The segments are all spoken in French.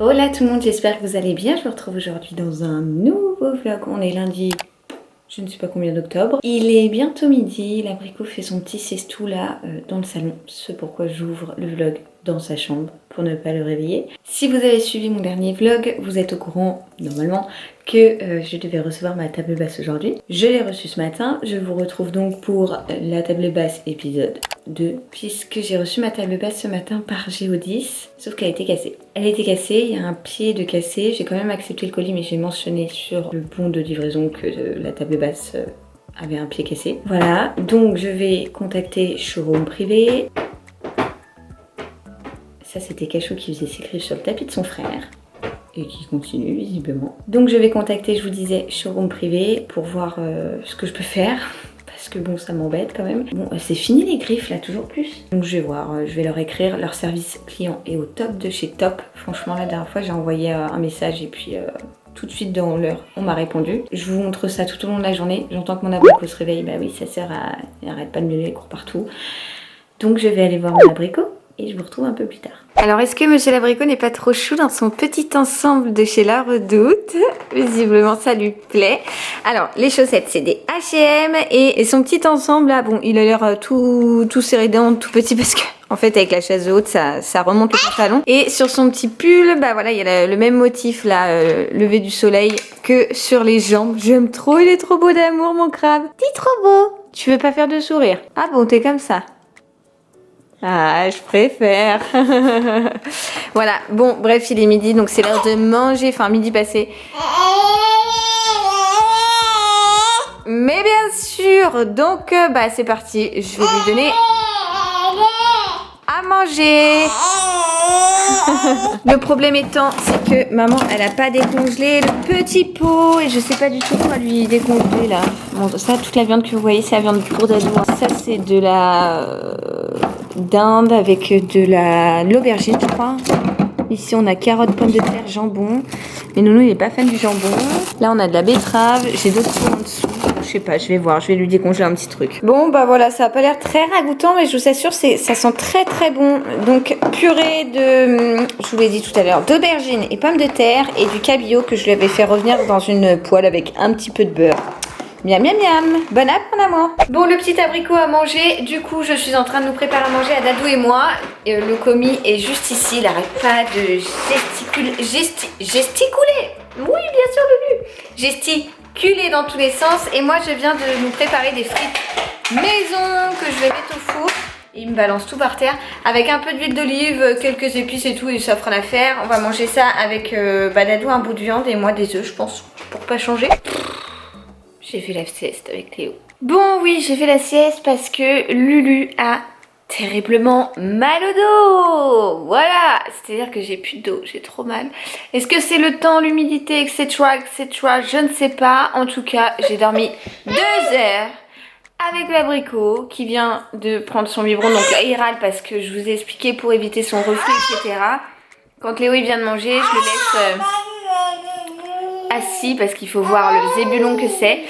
Hola tout le monde, j'espère que vous allez bien. Je vous retrouve aujourd'hui dans un nouveau vlog. On est lundi, je ne sais pas combien d'octobre. Il est bientôt midi, l'abricot fait son petit siestou là dans le salon. C'est pourquoi j'ouvre le vlog dans sa chambre pour ne pas le réveiller. Si vous avez suivi mon dernier vlog, vous êtes au courant normalement que je devais recevoir ma table basse aujourd'hui. Je l'ai reçue ce matin. Je vous retrouve donc pour la table basse épisode 2, puisque j'ai reçu ma table basse ce matin par Géodis, sauf qu'elle était cassée. Elle était cassée, il y a un pied de cassé. J'ai quand même accepté le colis, mais j'ai mentionné sur le bon de livraison que la table basse avait un pied cassé. Voilà, donc je vais contacter showroom privé. Ça, c'était Cachou qui faisait ses griffes sur le tapis de son frère. Et qui continue visiblement. Donc je vais contacter, je vous disais, showroom privé pour voir ce que je peux faire. Parce que bon, ça m'embête quand même. Bon, c'est fini les griffes là, toujours plus. Donc je vais voir, je vais leur écrire. Leur service client est au top de chez top. Franchement, la dernière fois, j'ai envoyé un message et puis tout de suite dans l'heure, on m'a répondu. Je vous montre ça tout au long de la journée. J'entends que mon abricot se réveille. Bah oui, ça sert à... Il arrête pas de miauler, il court partout. Donc je vais aller voir mon abricot. Et je vous retrouve un peu plus tard. Alors, est-ce que Monsieur l'Abricot n'est pas trop chou dans son petit ensemble de chez La Redoute? Visiblement, ça lui plaît. Alors, les chaussettes, c'est des H&M. Et son petit ensemble, là, bon, il a l'air tout serré dedans, tout petit, parce que, en fait, avec la chaise haute, ça remonte le pantalon. Et sur son petit pull, bah voilà, il y a le même motif, là, lever du soleil, que sur les jambes. J'aime trop, il est trop beau d'amour, mon crabe. T'es trop beau. Tu veux pas faire de sourire? Ah bon, t'es comme ça. Ah, je préfère. Voilà, bon, bref, il est midi, donc c'est l'heure de manger. Enfin, midi passé. Mais bien sûr, donc, bah, c'est parti. Je vais lui donner à manger. Le problème étant, c'est que maman, elle a pas décongelé le petit pot et je sais pas du tout quoi lui décongeler là. Bon, ça, toute la viande que vous voyez, c'est la viande pour d'ado. Ça, c'est de la dinde avec de l'aubergine, je crois. Ici, on a carottes, pommes de terre, jambon. Mais Nounou, il est pas fan du jambon. Là, on a de la betterave. J'ai d'autres pots en dessous. Je sais pas, je vais voir. Je vais lui décongeler un petit truc. Bon, bah voilà, ça a pas l'air très ragoûtant, mais je vous assure, ça sent très très bon. Donc, purée de, je vous l'ai dit tout à l'heure, d'aubergine et pommes de terre et du cabillaud que je lui avais fait revenir dans une poêle avec un petit peu de beurre. Miam miam miam. Bon app mon amour. Bon, le petit abricot a mangé. Du coup, je suis en train de nous préparer à manger à Dadou et moi. Le commis est juste ici. Il n'arrête pas de gesticuler. Oui, bien sûr, Lulu. Gesticuler dans tous les sens. Et moi, je viens de nous préparer des frites maison que je vais mettre au four. Il me balance tout par terre avec un peu d'huile d'olive, quelques épices et tout, et ça fera l'affaire. On va manger ça avec Dadou, un bout de viande et moi des œufs, je pense, pour pas changer. J'ai fait la sieste avec Théo. Bon, oui, j'ai fait la sieste parce que Lulu a terriblement mal au dos. Voilà, c'est-à-dire que j'ai plus de dos, j'ai trop mal. Est-ce que c'est le temps, l'humidité, etc., je ne sais pas. En tout cas, j'ai dormi 2 heures avec l'abricot qui vient de prendre son biberon. Donc là, il râle parce que je vous ai expliqué pour éviter son reflux, etc. Quand Léo il vient de manger, je le laisse assis parce qu'il faut voir le zébulon que c'est.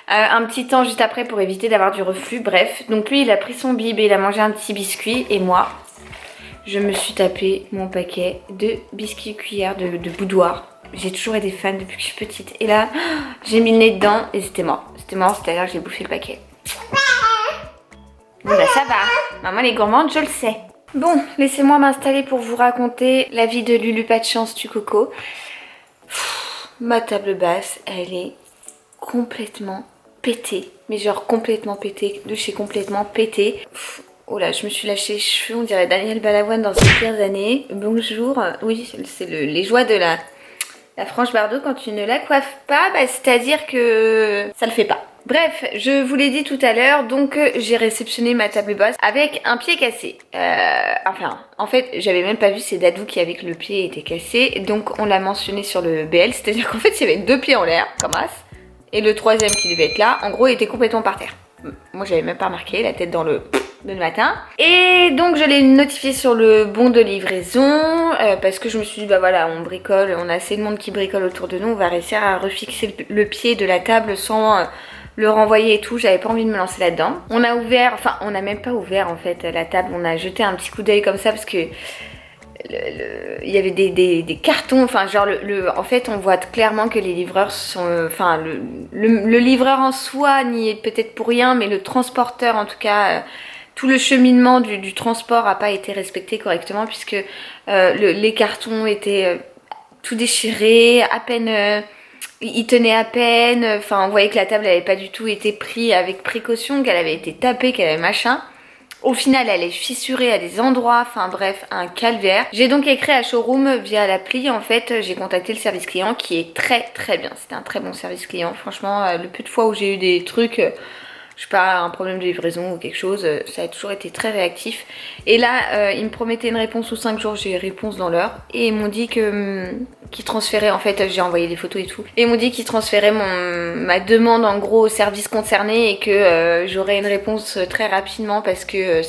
Un petit temps juste après pour éviter d'avoir du reflux. Bref, donc lui il a pris son bib et il a mangé un petit biscuit. Et moi, je me suis tapé mon paquet de biscuits cuillères de boudoir. J'ai toujours été fan depuis que je suis petite. Et là, j'ai mis le nez dedans et c'était mort. C'était mort, c'est-à-dire que j'ai bouffé le paquet. Bon bah ça va. Maman elle est gourmande, je le sais. Bon, laissez-moi m'installer pour vous raconter la vie de Lulu pas de chance du coco. Ma table basse, elle est complètement pétée. Mais genre complètement pétée, de chez complètement pétée. Oh là, je me suis lâché les cheveux, on dirait Daniel Balavoine dans ses pires années. Bonjour, oui, c'est les joies de la frange Bardot quand tu ne la coiffes pas, bah, c'est-à-dire que ça le fait pas. Bref, je vous l'ai dit tout à l'heure, donc j'ai réceptionné ma table basse avec un pied cassé. Enfin, en fait, j'avais même pas vu, c'est Dadou qui avait que le pied était cassé. Donc on l'a mentionné sur le BL, c'est-à-dire qu'en fait il y avait 2 pieds en l'air, comme as. Et le 3e qui devait être là, en gros il était complètement par terre. Moi j'avais même pas remarqué, la tête dans le matin. Et donc je l'ai notifié sur le bon de livraison parce que je me suis dit bah voilà, on bricole, on a assez de monde qui bricole autour de nous, on va réussir à refixer le pied de la table sans le renvoyer et tout. J'avais pas envie de me lancer là-dedans. On a ouvert, enfin on n'a même pas ouvert en fait la table, on a jeté un petit coup d'œil comme ça parce que il y avait des cartons, enfin genre en fait on voit clairement que les livreurs sont, enfin le livreur en soi n'y est peut-être pour rien, mais le transporteur en tout cas, tout le cheminement du transport n'a pas été respecté correctement puisque les cartons étaient tout déchirés, à peine, ils tenaient à peine, enfin on voyait que la table n'avait pas du tout été prise avec précaution, qu'elle avait été tapée, qu'elle avait machin. Au final, elle est fissurée à des endroits, enfin bref, un calvaire. J'ai donc écrit à Showroom via l'appli, en fait, j'ai contacté le service client qui est très très bien. C'était un très bon service client, franchement, le peu de fois où j'ai eu des trucs, je sais pas, un problème de livraison ou quelque chose, ça a toujours été très réactif. Et là, ils me promettaient une réponse sous 5 jours, j'ai eu réponse dans l'heure. Et ils m'ont dit que qu'ils transféraient, en fait, j'ai envoyé des photos et tout. Et ils m'ont dit qu'ils transféraient ma demande en gros au service concerné et que j'aurais une réponse très rapidement parce que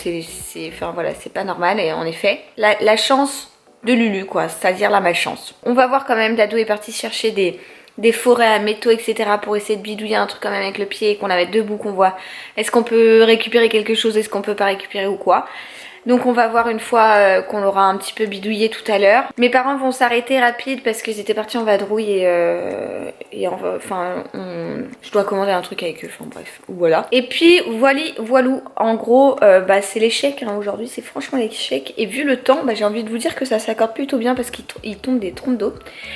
enfin voilà, c'est pas normal. Et en effet, la chance de Lulu, quoi, c'est-à-dire la malchance. On va voir quand même, Dado est parti chercher des forêts à métaux, etc. pour essayer de bidouiller un truc quand même avec le pied et qu'on avait debout, qu'on voit est-ce qu'on peut récupérer quelque chose, est-ce qu'on peut pas récupérer ou quoi. Donc on va voir une fois qu'on l'aura un petit peu bidouillé tout à l'heure. Mes parents vont s'arrêter rapide parce qu'ils étaient partis en vadrouille et enfin je dois commander un truc avec eux, enfin bref, voilà. Et puis voilou, en gros c'est l'échec hein, aujourd'hui, c'est franchement l'échec. Et vu le temps, j'ai envie de vous dire que ça s'accorde plutôt bien parce qu'il tombe des trompes d'eau.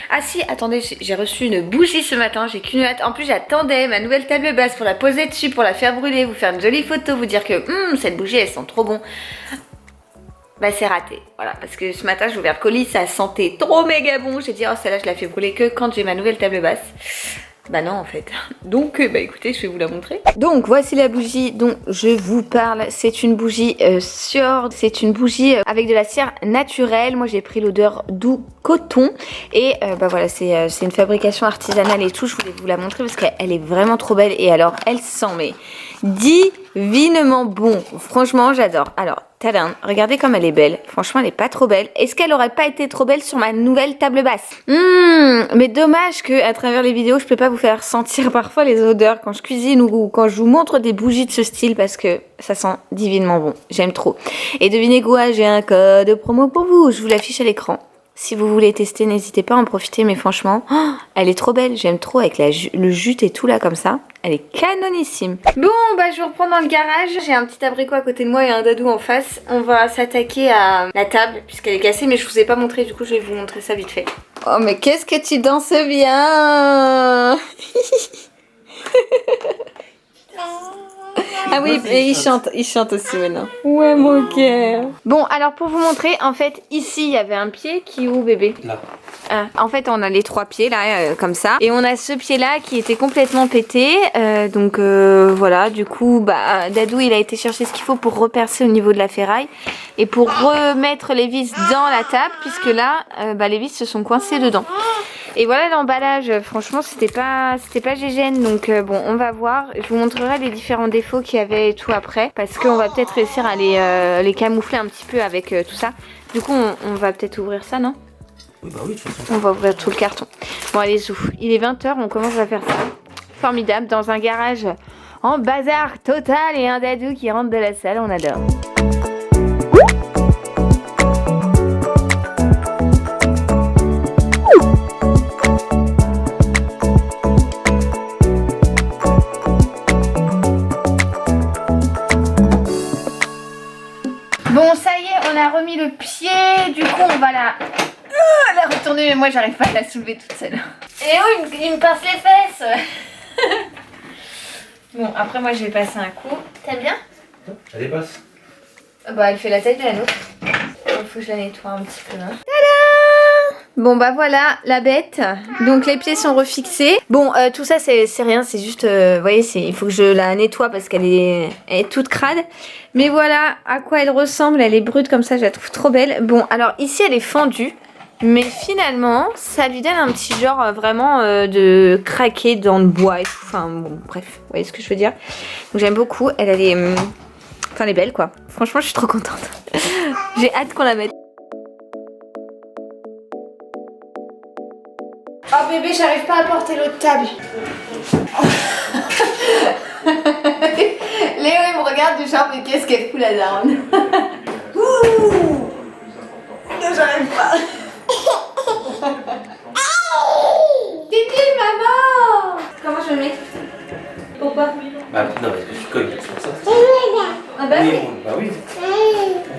Ah si, attendez, j'ai reçu une bougie ce matin, j'ai qu'une hâte. En plus j'attendais ma nouvelle table basse pour la poser dessus, pour la faire brûler, vous faire une jolie photo, vous dire que cette bougie elle sent trop bon. C'est raté, voilà, parce que ce matin j'ai ouvert le colis, ça sentait trop méga bon. J'ai dit oh celle-là je la fais brûler que quand j'ai ma nouvelle table basse. Bah non en fait. Donc écoutez, je vais vous la montrer. Donc voici la bougie dont je vous parle. C'est une bougie Sior, c'est une bougie avec de la cire naturelle. Moi j'ai pris l'odeur doux coton et voilà, c'est une fabrication artisanale et tout. Je voulais vous la montrer parce qu'elle est vraiment trop belle et alors elle sent mais divinement bon. Franchement j'adore. Alors tadam, regardez comme elle est belle. Franchement, elle est pas trop belle. Est-ce qu'elle aurait pas été trop belle sur ma nouvelle table basse? Mais dommage que à travers les vidéos, je peux pas vous faire sentir parfois les odeurs quand je cuisine ou quand je vous montre des bougies de ce style parce que ça sent divinement bon. J'aime trop. Et devinez quoi, j'ai un code promo pour vous. Je vous l'affiche à l'écran. Si vous voulez tester, n'hésitez pas à en profiter, mais franchement, elle est trop belle, j'aime trop avec le jute et tout là comme ça. Elle est canonissime. Bon, je vous reprends dans le garage. J'ai un petit abricot à côté de moi et un dadou en face. On va s'attaquer à la table puisqu'elle est cassée, mais je vous ai pas montré, du coup je vais vous montrer ça vite fait. Oh mais qu'est-ce que tu danses bien. Ah oui, et il chante aussi maintenant. Ouais, mon cœur. Bon, alors pour vous montrer, en fait, ici, il y avait un pied qui est où, bébé? Là. Ah, en fait, on a les 3 pieds, là, comme ça. Et on a ce pied-là qui était complètement pété. Donc, voilà, du coup, Dadou, il a été chercher ce qu'il faut pour repercer au niveau de la ferraille. Et pour remettre les vis dans la table, puisque là, les vis se sont coincées dedans. Et voilà l'emballage, franchement c'était pas gégène, donc on va voir, je vous montrerai les différents défauts qu'il y avait et tout après, parce qu'on va peut-être réussir à les camoufler un petit peu avec tout ça. Du coup on va peut-être ouvrir ça, non? Oui oui, de toute façon. On va ouvrir tout le carton. Bon allez zou, il est 20 h, on commence à faire ça. Formidable, dans un garage en bazar total et un dadou qui rentre de la salle, on adore. Bon ça y est, on a remis le pied, du coup on va la retourner, mais moi j'arrive pas à la soulever toute seule. Et oh il me pince les fesses. Bon après moi je vais passer un coup. T'aimes bien? Elle est basse. Elle fait la taille de la nôtre. Il faut que je la nettoie un petit peu. Hein. Tada! Bon voilà la bête. Donc les pieds sont refixés. Bon tout ça c'est rien, c'est juste vous voyez, il faut que je la nettoie parce qu'elle est toute crade. Mais voilà à quoi elle ressemble, elle est brute comme ça, je la trouve trop belle. Bon alors ici elle est fendue, mais finalement ça lui donne un petit genre vraiment de craquer dans le bois et tout. Enfin bon bref, vous voyez ce que je veux dire. Donc j'aime beaucoup, elle est elle est belle quoi. Franchement je suis trop contente. J'ai hâte qu'on la mette. Oh bébé, j'arrive pas à porter l'autre table. Léo il me regarde du genre mais qu'est-ce qu'elle fout la daronne. J'arrive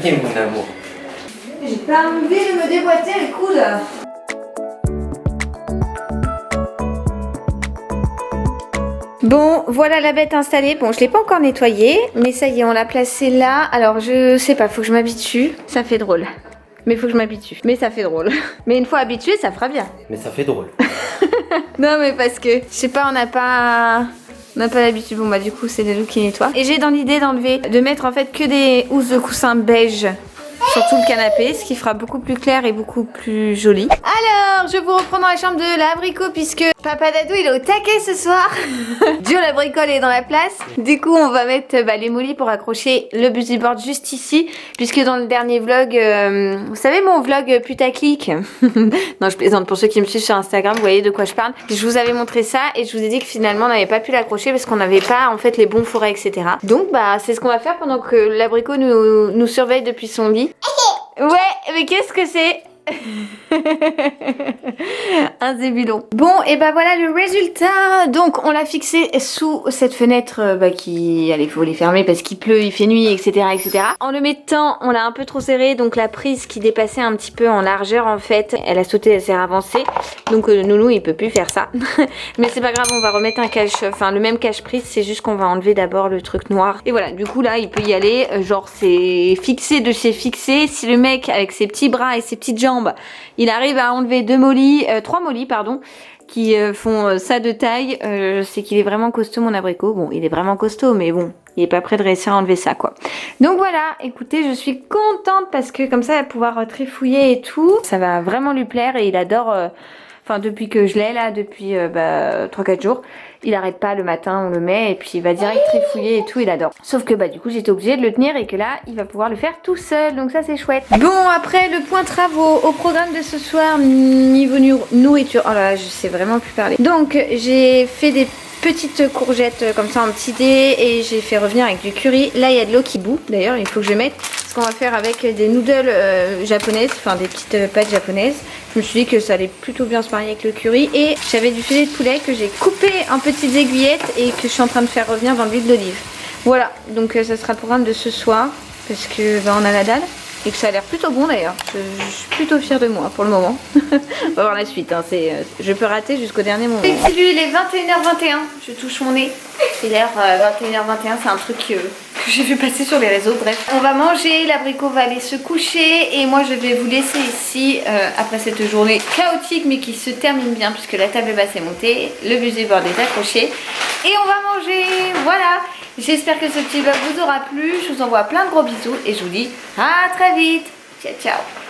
Et mon amour. J'ai pas envie de me déboîter le coude. Bon, voilà la bête installée. Bon, je l'ai pas encore nettoyée, mais ça y est, on l'a placée là. Alors, je sais pas, faut que je m'habitue. Ça fait drôle. Mais faut que je m'habitue. Mais ça fait drôle. Mais une fois habituée, ça fera bien. Mais ça fait drôle. Non, mais parce que, je sais pas, on n'a pas l'habitude. Bon, bah, du coup, c'est Lelou qui nettoie. Et j'ai dans l'idée de mettre en fait que des housses de coussin beige sur tout le canapé, ce qui fera beaucoup plus clair et beaucoup plus joli. Alors, je vous reprends dans la chambre de l'abricot puisque Papa Dadou il est au taquet ce soir. Dio l'abricot est dans la place. Du coup, on va mettre les molis pour accrocher le bungee board juste ici, puisque dans le dernier vlog, vous savez mon vlog putaclic. Non, je plaisante, pour ceux qui me suivent sur Instagram, vous voyez de quoi je parle. Je vous avais montré ça et je vous ai dit que finalement on n'avait pas pu l'accrocher parce qu'on n'avait pas en fait les bons fourrets, etc. Donc bah c'est ce qu'on va faire pendant que l'abricot nous surveille depuis son lit. Ouais, mais qu'est-ce que c'est? Un zébulon. Bon, et bah voilà le résultat. Donc on l'a fixé sous cette fenêtre qui, allez, faut les fermer parce qu'il pleut, il fait nuit, etc., etc. En le mettant, on l'a un peu trop serré, donc la prise qui dépassait un petit peu en largeur en fait, elle a sauté, elle s'est avancée. Donc Nounou il peut plus faire ça. Mais c'est pas grave, on va remettre un cache, enfin le même cache-prise, c'est juste qu'on va enlever d'abord le truc noir. Et voilà, du coup là il peut y aller, genre c'est fixé de chez fixé. Si le mec avec ses petits bras et ses petites jambes, il arrive à enlever 3 molis pardon, qui font ça de taille, c'est qu'il est vraiment costaud mon abricot. Bon, il est vraiment costaud, mais bon, il est pas prêt de réussir à enlever ça quoi. Donc voilà, écoutez, je suis contente parce que comme ça, il va pouvoir trifouiller et tout. Ça va vraiment lui plaire et il adore... Enfin, depuis que je l'ai là, depuis 3-4 jours, il arrête pas, le matin on le met et puis il va direct trifouiller et tout, il adore. Sauf que bah du coup j'étais obligée de le tenir et que là il va pouvoir le faire tout seul, donc ça c'est chouette. Bon, après le point travaux, au programme de ce soir, niveau nourriture, oh là je sais vraiment plus parler. Donc j'ai fait des petites courgettes comme ça en petit dé et j'ai fait revenir avec du curry. Là il y a de l'eau qui bout, d'ailleurs il faut que je mette, ce qu'on va faire avec des noodles japonaises, enfin des petites pâtes japonaises. Je me suis dit que ça allait plutôt bien se marier avec le curry et j'avais du filet de poulet que j'ai coupé en petites aiguillettes et que je suis en train de faire revenir dans l'huile d'olive. Voilà, donc ça sera le programme de ce soir parce que bah, on a la dalle et que ça a l'air plutôt bon d'ailleurs. Je suis plutôt fière de moi pour le moment. On va voir la suite, hein. Je peux rater jusqu'au dernier moment. Salut, il est 21h21, je touche mon nez. C'est l'heure 21h21, c'est un truc que j'ai vu passer sur les réseaux, bref. On va manger, l'abricot va aller se coucher et moi je vais vous laisser ici après cette journée chaotique mais qui se termine bien puisque la table basse est montée, le bungee board est accroché et on va manger, voilà. J'espère que ce petit vlog vous aura plu, je vous envoie plein de gros bisous et je vous dis à très vite. Ciao ciao.